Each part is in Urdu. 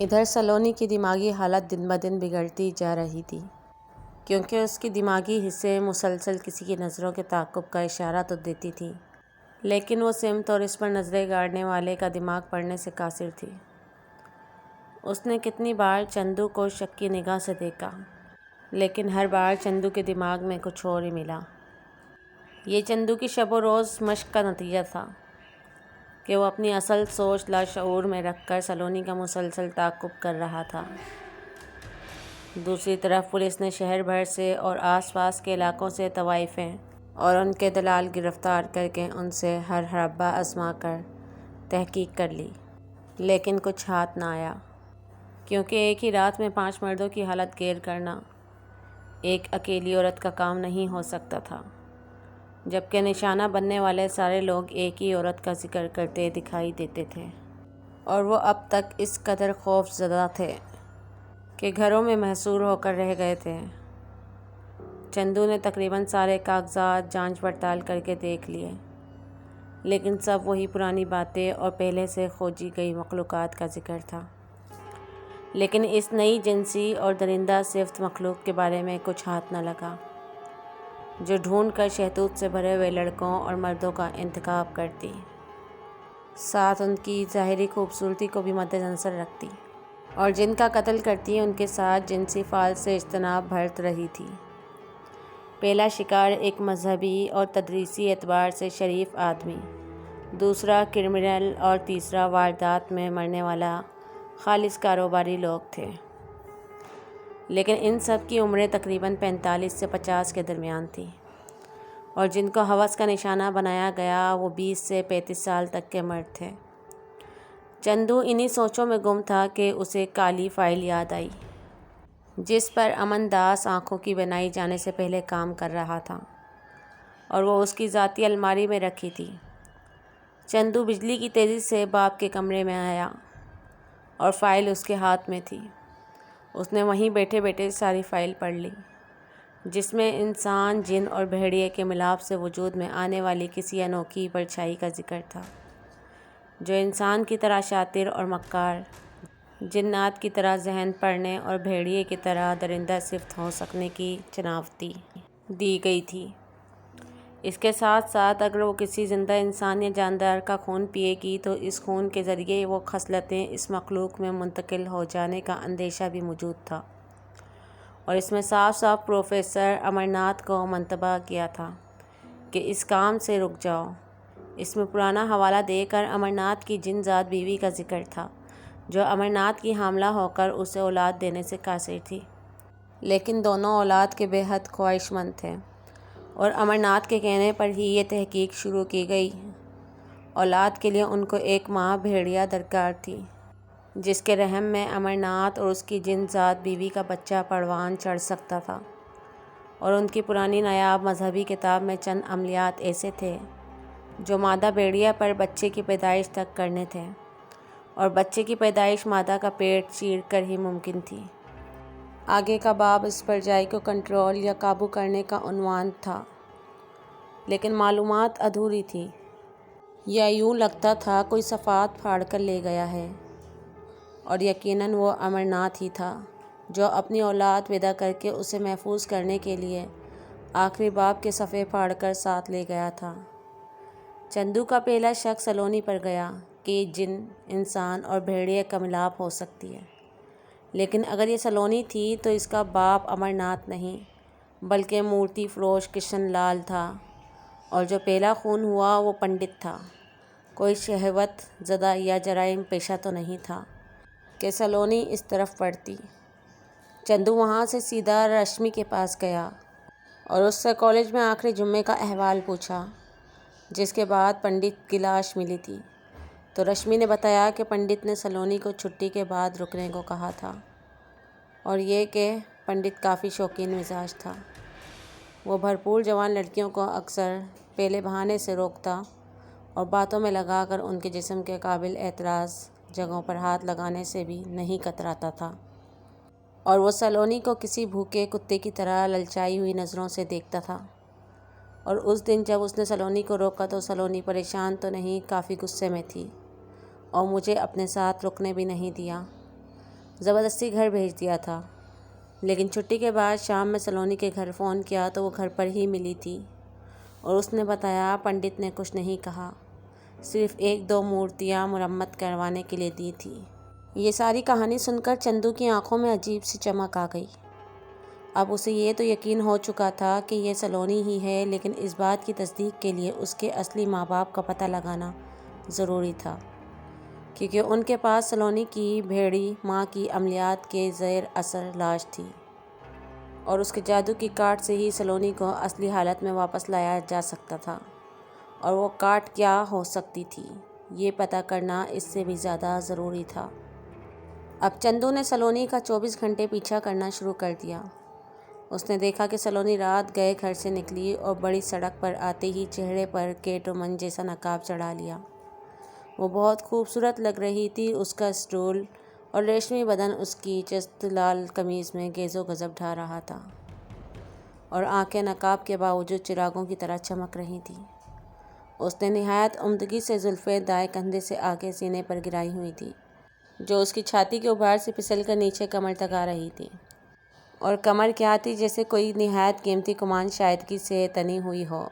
ادھر سلونی کی دماغی حالت دن بدن بگڑتی جا رہی تھی، کیونکہ اس کی دماغی حصے مسلسل کسی کی نظروں کے تعاقب کا اشارہ تو دیتی تھیں، لیکن وہ سمت اور اس پر نظریں گاڑنے والے کا دماغ پڑھنے سے قاصر تھی۔ اس نے کتنی بار چندو کو شک کی نگاہ سے دیکھا، لیکن ہر بار چندو کے دماغ میں کچھ اور ہی ملا۔ یہ چندو کی شب و روز مشق کا نتیجہ تھا کہ وہ اپنی اصل سوچ لاشعور میں رکھ کر سلونی کا مسلسل تعاقب کر رہا تھا۔ دوسری طرف پولیس نے شہر بھر سے اور آس پاس کے علاقوں سے طوائفیں اور ان کے دلال گرفتار کر کے ان سے ہر حربہ آزما کر تحقیق کر لی، لیکن کچھ ہاتھ نہ آیا، کیونکہ ایک ہی رات میں 5 مردوں کی حالت گیر کرنا ایک اکیلی عورت کا کام نہیں ہو سکتا تھا، جبکہ نشانہ بننے والے سارے لوگ ایک ہی عورت کا ذکر کرتے دکھائی دیتے تھے، اور وہ اب تک اس قدر خوف زدہ تھے کہ گھروں میں محصور ہو کر رہ گئے تھے۔ چندو نے تقریباً سارے کاغذات جانچ پڑتال کر کے دیکھ لیے، لیکن سب وہی پرانی باتیں اور پہلے سے کھوجی گئی مخلوقات کا ذکر تھا، لیکن اس نئی جنسی اور درندہ صفت مخلوق کے بارے میں کچھ ہاتھ نہ لگا، جو ڈھونڈ کر شہتوت سے بھرے ہوئے لڑکوں اور مردوں کا انتخاب کرتی، ساتھ ان کی ظاہری خوبصورتی کو بھی مد نظر رکھتی، اور جن کا قتل کرتی ان کے ساتھ جنسی فعل سے اجتناب برت رہی تھی۔ پہلا شکار ایک مذہبی اور تدریسی اعتبار سے شریف آدمی، دوسرا کرمنل اور تیسرا واردات میں مرنے والا خالص کاروباری لوگ تھے، لیکن ان سب کی عمریں تقریباً 45 سے 50 کے درمیان تھی، اور جن کو ہوس کا نشانہ بنایا گیا وہ 20 سے 35 سال تک کے مرد تھے۔ چندو انہی سوچوں میں گم تھا کہ اسے کالی فائل یاد آئی، جس پر امن داس آنکھوں کی بینائی جانے سے پہلے کام کر رہا تھا، اور وہ اس کی ذاتی الماری میں رکھی تھی۔ چندو بجلی کی تیزی سے باپ کے کمرے میں آیا اور فائل اس کے ہاتھ میں تھی۔ اس نے وہیں بیٹھے بیٹھے ساری فائل پڑھ لی، جس میں انسان، جن اور بھیڑیے کے ملاپ سے وجود میں آنے والی کسی انوکھی پرچھائی کا ذکر تھا، جو انسان کی طرح شاطر اور مکار، جنات کی طرح ذہن پڑھنے اور بھیڑیے کی طرح درندہ صفت ہو سکنے کی چناوتی دی گئی تھی۔ اس کے ساتھ ساتھ اگر وہ کسی زندہ انسان یا جاندار کا خون پیے گی تو اس خون کے ذریعے وہ خصلتیں اس مخلوق میں منتقل ہو جانے کا اندیشہ بھی موجود تھا، اور اس میں صاف صاف پروفیسر امرناتھ کو منتبہ کیا تھا کہ اس کام سے رک جاؤ۔ اس میں پرانا حوالہ دے کر امرناتھ کی جن ذات بیوی کا ذکر تھا، جو امرناتھ کی حاملہ ہو کر اسے اولاد دینے سے قاصر تھی، لیکن دونوں اولاد کے بے حد خواہش مند تھے، اور امرناتھ کے کہنے پر ہی یہ تحقیق شروع کی گئی۔ اولاد کے لیے ان کو ایک ماں بھیڑیا درکار تھی، جس کے رحم میں امرناتھ اور اس کی جن ذات بیوی کا بچہ پروان چڑھ سکتا تھا، اور ان کی پرانی نایاب مذہبی کتاب میں چند عملیات ایسے تھے جو مادہ بھیڑیا پر بچے کی پیدائش تک کرنے تھے، اور بچے کی پیدائش مادہ کا پیٹ چیر کر ہی ممکن تھی۔ آگے کا باب اس پرجائی کو کنٹرول یا قابو کرنے کا عنوان تھا، لیکن معلومات ادھوری تھی، یا یوں لگتا تھا کوئی صفحات پھاڑ کر لے گیا ہے، اور یقیناً وہ امرناتھ ہی تھا جو اپنی اولاد پیدا کر کے اسے محفوظ کرنے کے لیے آخری باب کے صفحے پھاڑ کر ساتھ لے گیا تھا۔ چندو کا پہلا شک سلونی پر گیا کہ یہ جن، انسان اور بھیڑیے کا ملاپ ہو سکتی ہے، لیکن اگر یہ سلونی تھی تو اس کا باپ امرناتھ نہیں بلکہ مورتی فروش کشن لال تھا، اور جو پہلا خون ہوا وہ پنڈت تھا، کوئی شہوت زدہ یا جرائم پیشہ تو نہیں تھا کہ سلونی اس طرف بڑھتی۔ چندو وہاں سے سیدھا رشمی کے پاس گیا اور اس سے کالج میں آخری جمعے کا احوال پوچھا، جس کے بعد پنڈت کی لاش ملی تھی، تو رشمی نے بتایا کہ پنڈت نے سلونی کو چھٹی کے بعد رکنے کو کہا تھا، اور یہ کہ پنڈت کافی شوقین مزاج تھا۔ وہ بھرپور جوان لڑکیوں کو اکثر پہلے بہانے سے روکتا اور باتوں میں لگا کر ان کے جسم کے قابل اعتراض جگہوں پر ہاتھ لگانے سے بھی نہیں کتراتا تھا، اور وہ سلونی کو کسی بھوکے کتے کی طرح للچائی ہوئی نظروں سے دیکھتا تھا۔ اور اس دن جب اس نے سلونی کو روکا تو سلونی پریشان تو نہیں، کافی غصے میں تھی اور مجھے اپنے ساتھ رکنے بھی نہیں دیا، زبردستی گھر بھیج دیا تھا۔ لیکن چھٹی کے بعد شام میں سلونی کے گھر فون کیا تو وہ گھر پر ہی ملی تھی اور اس نے بتایا پنڈت نے کچھ نہیں کہا، صرف 1-2 مورتیاں مرمت کروانے کے لیے دی تھی۔ یہ ساری کہانی سن کر چندو کی آنکھوں میں عجیب سی چمک آ گئی۔ اب اسے یہ تو یقین ہو چکا تھا کہ یہ سلونی ہی ہے، لیکن اس بات کی تصدیق کے لیے اس کے اصلی ماں باپ کا پتہ لگانا ضروری تھا، کیونکہ ان کے پاس سلونی کی بھیڑی ماں کی عملیات کے زیر اثر لاش تھی اور اس کے جادو کی کارڈ سے ہی سلونی کو اصلی حالت میں واپس لایا جا سکتا تھا، اور وہ کارڈ کیا ہو سکتی تھی یہ پتہ کرنا اس سے بھی زیادہ ضروری تھا۔ اب چندو نے سلونی کا 24 گھنٹے پیچھا کرنا شروع کر دیا۔ اس نے دیکھا کہ سلونی رات گئے گھر سے نکلی اور بڑی سڑک پر آتے ہی چہرے پر کیٹومن جیسا نقاب چڑھا لیا۔ وہ بہت خوبصورت لگ رہی تھی، اس کا اسٹول اور ریشمی بدن اس کی چست لال قمیض میں گیز و غضب ڈھا رہا تھا اور آنکھیں نقاب کے باوجود چراغوں کی طرح چمک رہی تھیں۔ اس نے نہایت عمدگی سے زلفیں دائیں کندھے سے آگے سینے پر گرائی ہوئی تھیں، جو اس کی چھاتی کے ابھار سے پھسل کر نیچے کمر تک آ رہی تھی، اور کمر کیا تھی، جیسے کوئی نہایت قیمتی کمان شائستگی سے تنی ہوئی ہو،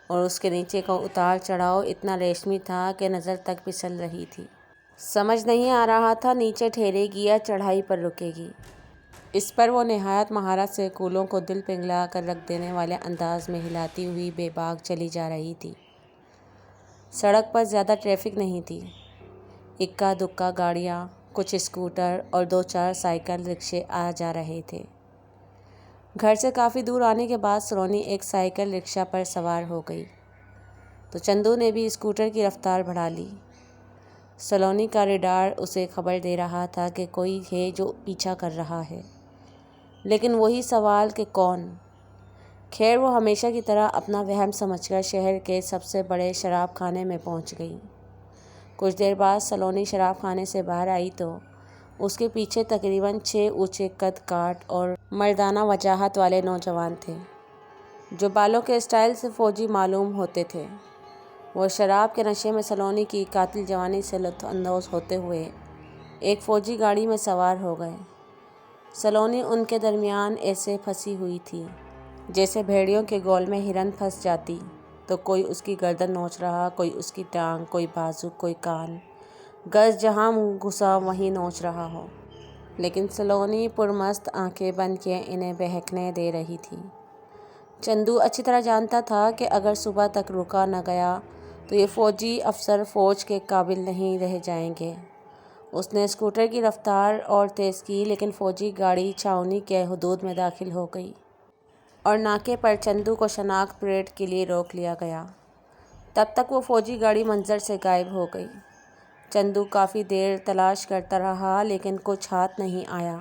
اور اس کے نیچے کا اتار چڑھاؤ اتنا ریشمی تھا کہ نظر تک پھسل رہی تھی۔ سمجھ نہیں آ رہا تھا نیچے ٹھہرے گی یا چڑھائی پر رکے گی۔ اس پر وہ نہایت مہارت سے کولوں کو دل پگھلا کر رکھ دینے والے انداز میں ہلاتی ہوئی بے باک چلی جا رہی تھی۔ سڑک پر زیادہ ٹریفک نہیں تھی، اکا دکا گاڑیاں، کچھ اسکوٹر اور 2-4 سائیکل رکشے آ جا رہے تھے۔ گھر سے کافی دور آنے کے بعد سلونی ایک سائیکل رکشہ پر سوار ہو گئی تو چندو نے بھی اسکوٹر کی رفتار بڑھا لی۔ سلونی کا ریڈار اسے خبر دے رہا تھا کہ کوئی ہے جو پیچھا کر رہا ہے، لیکن وہی سوال کہ کون؟ خیر وہ ہمیشہ کی طرح اپنا وہم سمجھ کر شہر کے سب سے بڑے شراب خانے میں پہنچ گئی۔ کچھ دیر بعد سلونی شراب خانے سے باہر آئی تو اس کے پیچھے تقریباً 6 اونچے قد کاٹ اور مردانہ وجاہت والے نوجوان تھے، جو بالوں کے اسٹائل سے فوجی معلوم ہوتے تھے۔ وہ شراب کے نشے میں سلونی کی قاتل جوانی سے لطف اندوز ہوتے ہوئے ایک فوجی گاڑی میں سوار ہو گئے۔ سلونی ان کے درمیان ایسے پھنسی ہوئی تھی جیسے بھیڑیوں کے گول میں ہرن پھنس جاتی، تو کوئی اس کی گردن نوچ رہا، کوئی اس کی ٹانگ، کوئی بازو، کوئی کان، غرض جہاں منہ گھسا وہیں نوچ رہا ہو، لیکن سلونی پرمست آنکھیں بند کیے انہیں بہکنے دے رہی تھی۔ چندو اچھی طرح جانتا تھا کہ اگر صبح تک رکا نہ گیا تو یہ فوجی افسر فوج کے قابل نہیں رہ جائیں گے۔ اس نے اسکوٹر کی رفتار اور تیز کی، لیکن فوجی گاڑی چھاؤنی کے حدود میں داخل ہو گئی اور ناکے پر چندو کو شناخت پریڈ کے لیے روک لیا گیا۔ تب تک وہ فوجی گاڑی منظر سے غائب ہو گئی۔ چندو کافی دیر تلاش کرتا رہا لیکن کچھ ہاتھ نہیں آیا۔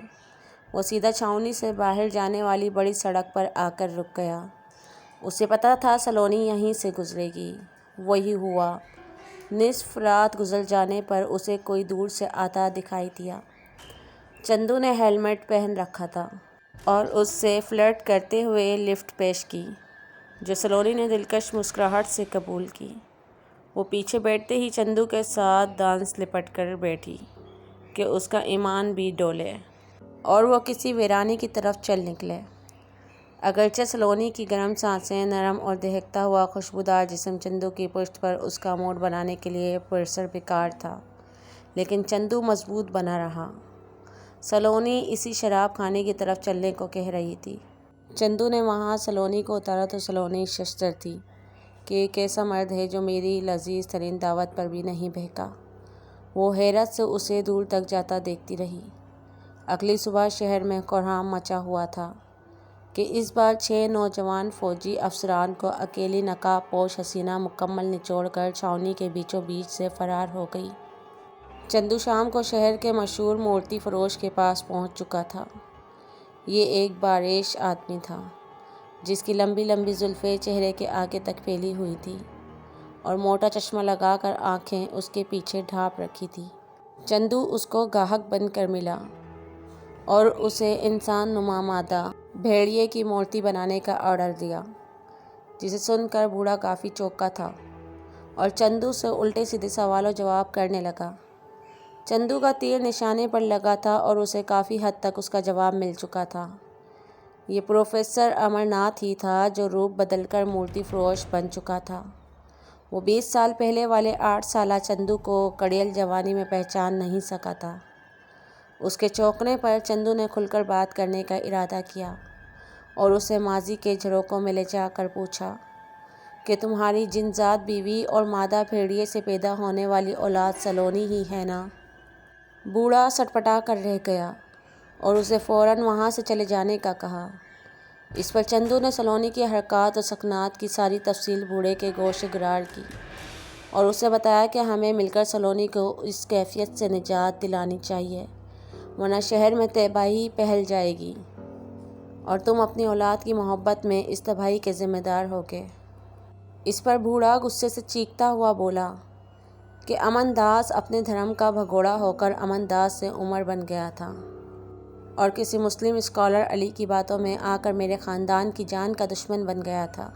وہ سیدھا چھاؤنی سے باہر جانے والی بڑی سڑک پر آ کر رک گیا۔ اسے پتہ تھا سلونی یہیں سے گزرے گی۔ وہی ہوا۔ نصف رات گزر جانے پر اسے کوئی دور سے آتا دکھائی دیا۔ چندو نے ہیلمٹ پہن رکھا تھا اور اس سے فلرٹ کرتے ہوئے لفٹ پیش کی، جو سلونی نے دلکش مسکراہٹ سے قبول کی۔ وہ پیچھے بیٹھتے ہی چندو کے ساتھ دانس لپٹ کر بیٹھی کہ اس کا ایمان بھی ڈولے اور وہ کسی ویرانے کی طرف چل نکلے۔ اگرچہ سلونی کی گرم سانسیں، نرم اور دہکتا ہوا خوشبودار جسم چندو کی پشت پر اس کا موڈ بنانے کے لیے پرسر بیکار تھا، لیکن چندو مضبوط بنا رہا۔ سلونی اسی شراب خانے کی طرف چلنے کو کہہ رہی تھی۔ چندو نے وہاں سلونی کو اتارا تو سلونی ششدر تھی کہ یہ کیسا مرد ہے جو میری لذیذ ترین دعوت پر بھی نہیں بہکا۔ وہ حیرت سے اسے دور تک جاتا دیکھتی رہی۔ اگلی صبح شہر میں کوہرام مچا ہوا تھا کہ اس بار 6 نوجوان فوجی افسران کو اکیلی نقاب پوش حسینہ مکمل نچوڑ کر چھاؤنی کے بیچوں بیچ سے فرار ہو گئی۔ چندو شام کو شہر کے مشہور مورتی فروش کے پاس پہنچ چکا تھا۔ یہ ایک باریش آدمی تھا جس کی لمبی لمبی زلفیں چہرے کے آگے تک پھیلی ہوئی تھیں اور موٹا چشمہ لگا کر آنکھیں اس کے پیچھے ڈھانپ رکھی تھی۔ چندو اس کو گاہک بن کر ملا اور اسے انسان نما مادہ بھیڑیے کی مورتی بنانے کا آرڈر دیا۔ جسے سن کر بوڑھا کافی چونکا تھا اور چندو سے الٹے سیدھے سوال و جواب کرنے لگا۔ چندو کا تیر نشانے پر لگا تھا اور اسے کافی حد تک اس کا جواب مل چکا تھا۔ یہ پروفیسر امر ناتھ ہی تھا جو روپ بدل کر مورتی فروش بن چکا تھا۔ وہ 20 سال پہلے والے 8 سالہ چندو کو کڑیل جوانی میں پہچان نہیں سکا تھا۔ اس کے چونکنے پر چندو نے کھل کر بات کرنے کا ارادہ کیا اور اسے ماضی کے جھروکوں میں لے جا کر پوچھا کہ تمہاری جنزاد بیوی اور مادہ بھیڑیے سے پیدا ہونے والی اولاد سلونی ہی ہے نا؟ بوڑھا سٹپٹا کر رہ گیا اور اسے فوراً وہاں سے چلے جانے کا کہا۔ اس پر چندو نے سلونی کی حرکات و سکنات کی ساری تفصیل بوڑھے کے گوشِ گرار کی اور اسے بتایا کہ ہمیں مل کر سلونی کو اس کیفیت سے نجات دلانی چاہیے، ورنہ شہر میں تباہی پھیل جائے گی اور تم اپنی اولاد کی محبت میں اس تباہی کے ذمہ دار ہوگے۔ اس پر بوڑھا غصے سے چیختا ہوا بولا کہ امن داس اپنے دھرم کا بھگوڑا ہو کر امن داس سے عمر بن گیا تھا اور کسی مسلم اسکالر علی کی باتوں میں آ کر میرے خاندان کی جان کا دشمن بن گیا تھا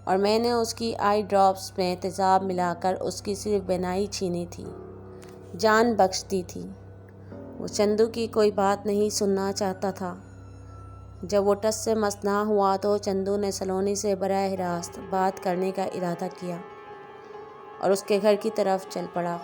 اور میں نے اس کی آئی ڈراپس میں تیزاب ملا کر اس کی صرف بینائی چھینی تھی، جان بخش دی تھی۔ وہ چندو کی کوئی بات نہیں سننا چاہتا تھا۔ جب وہ ٹس سے مس نہ ہوا تو چندو نے سلونی سے براہ راست بات کرنے کا ارادہ کیا اور اس کے گھر کی طرف چل پڑا۔